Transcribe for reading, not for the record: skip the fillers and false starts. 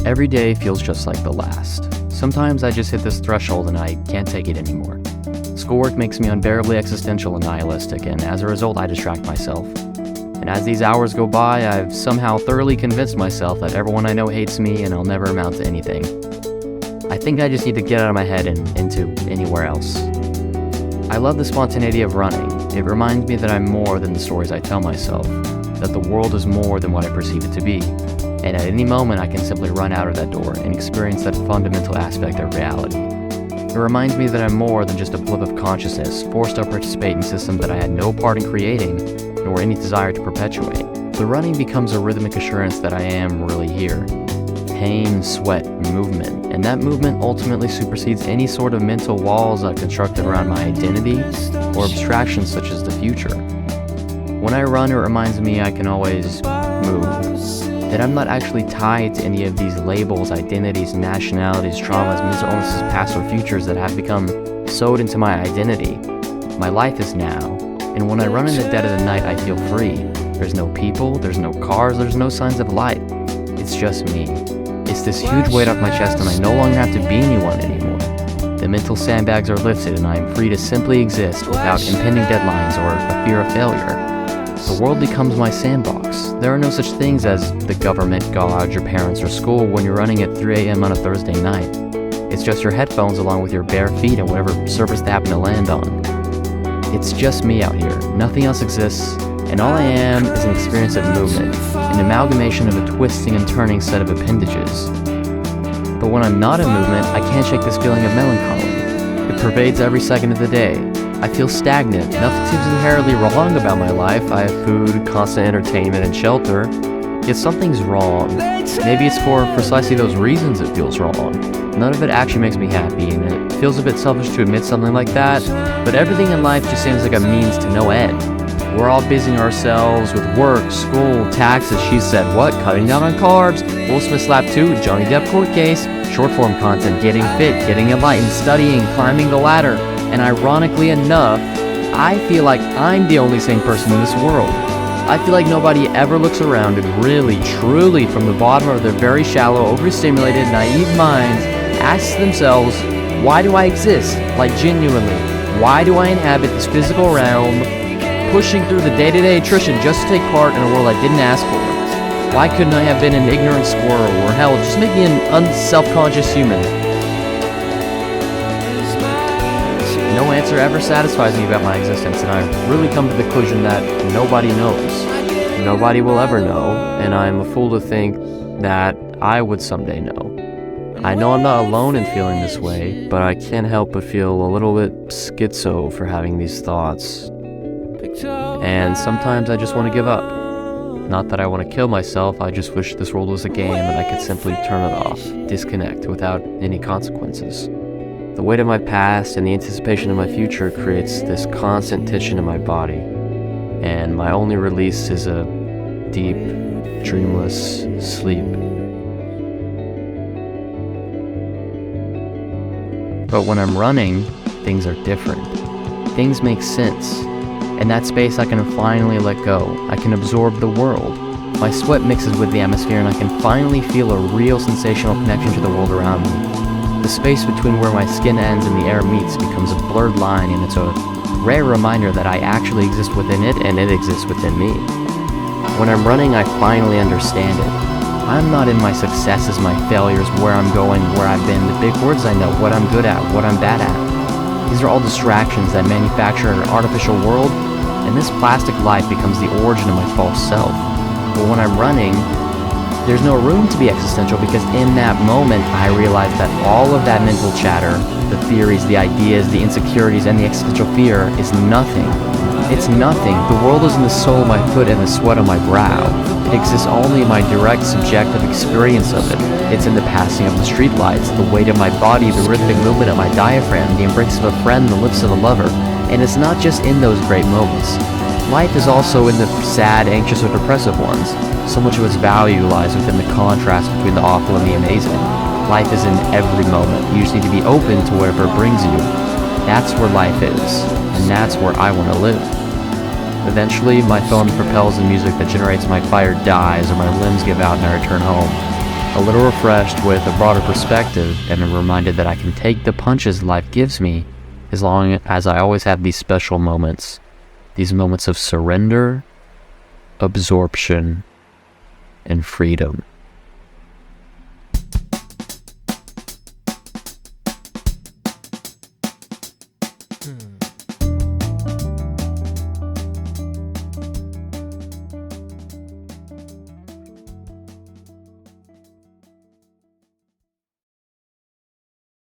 Every day feels just like the last. Sometimes I just hit this threshold and I can't take it anymore. Schoolwork makes me unbearably existential and nihilistic, and as a result I distract myself. And as these hours go by, I've somehow thoroughly convinced myself that everyone I know hates me and I'll never amount to anything. I think I just need to get out of my head and into anywhere else. I love the spontaneity of running. It reminds me that I'm more than the stories I tell myself, that the world is more than what I perceive it to be, and at any moment I can simply run out of that door and experience that fundamental aspect of reality. It reminds me that I'm more than just a blip of consciousness, forced to participate in systems that I had no part in creating, nor any desire to perpetuate. The running becomes a rhythmic assurance that I am really here. Pain, sweat, movement, and that movement ultimately supersedes any sort of mental walls I've constructed around my identity or abstractions such as the future. When I run, it reminds me I can always move, that I'm not actually tied to any of these labels, identities, nationalities, traumas, mental illnesses, past or futures that have become sewed into my identity. My life is now, and when I run in the dead of the night, I feel free. There's no people, there's no cars, there's no signs of light. It's just me. It's this huge weight off my chest and I no longer have to be anyone anymore. The mental sandbags are lifted and I am free to simply exist without impending deadlines or a fear of failure. The world becomes my sandbox. There are no such things as the government, God, your parents, or school when you're running at 3 a.m. on a Thursday night. It's just your headphones along with your bare feet and whatever surface they happen to land on. It's just me out here. Nothing else exists, and all I am is an experience of movement, an amalgamation of a twisting and turning set of appendages. But when I'm not in movement, I can't shake this feeling of melancholy. It pervades every second of the day. I feel stagnant. Nothing seems inherently wrong about my life. I have food, constant entertainment, and shelter. Yet something's wrong. Maybe it's for precisely those reasons it feels wrong. None of it actually makes me happy, and it feels a bit selfish to admit something like that, but everything in life just seems like a means to no end. We're all busying ourselves with work, school, taxes, she said what, cutting down on carbs, Will Smith slap 2, Johnny Depp court case, short-form content, getting fit, getting enlightened, studying, climbing the ladder, and ironically enough, I feel like I'm the only sane person in this world. I feel like nobody ever looks around and really, truly, from the bottom of their very shallow, overstimulated, naive minds, asks themselves, why do I exist? Like genuinely, why do I inhabit this physical realm, pushing through the day-to-day attrition just to take part in a world I didn't ask for? Why couldn't I have been an ignorant squirrel, or hell, just make me an unself-conscious human? No answer ever satisfies me about my existence, and I've really come to the conclusion that nobody knows. Nobody will ever know, and I'm a fool to think that I would someday know. I know I'm not alone in feeling this way, but I can't help but feel a little bit schizo for having these thoughts. And sometimes I just want to give up. Not that I want to kill myself, I just wish this world was a game and I could simply turn it off, disconnect without any consequences. The weight of my past and the anticipation of my future creates this constant tension in my body, and my only release is a deep, dreamless sleep. But when I'm running, things are different. Things make sense. In that space, I can finally let go. I can absorb the world. My sweat mixes with the atmosphere, and I can finally feel a real sensational connection to the world around me. The space between where my skin ends and the air meets becomes a blurred line, and it's a rare reminder that I actually exist within it and it exists within me. When I'm running, I finally understand it. I'm not in my successes, my failures, where I'm going, where I've been, the big words I know, what I'm good at, what I'm bad at. These are all distractions that manufacture an artificial world, and this plastic life becomes the origin of my false self. But when I'm running, there's no room to be existential, because in that moment I realize that all of that mental chatter, the theories, the ideas, the insecurities, and the existential fear is nothing. It's nothing. The world is in the sole of my foot and the sweat on my brow. It exists only in my direct subjective experience of it. It's in the passing of the streetlights, the weight of my body, the rhythmic movement of my diaphragm, the embrace of a friend, the lips of a lover. And it's not just in those great moments. Life is also in the sad, anxious, or depressive ones. So much of its value lies within the contrast between the awful and the amazing. Life is in every moment. You just need to be open to whatever it brings you. That's where life is, and that's where I want to live. Eventually, my phone propels the music that generates my fire dies, or my limbs give out and I return home. A little refreshed with a broader perspective and reminded that I can take the punches life gives me as long as I always have these special moments. These moments of surrender, absorption, and freedom.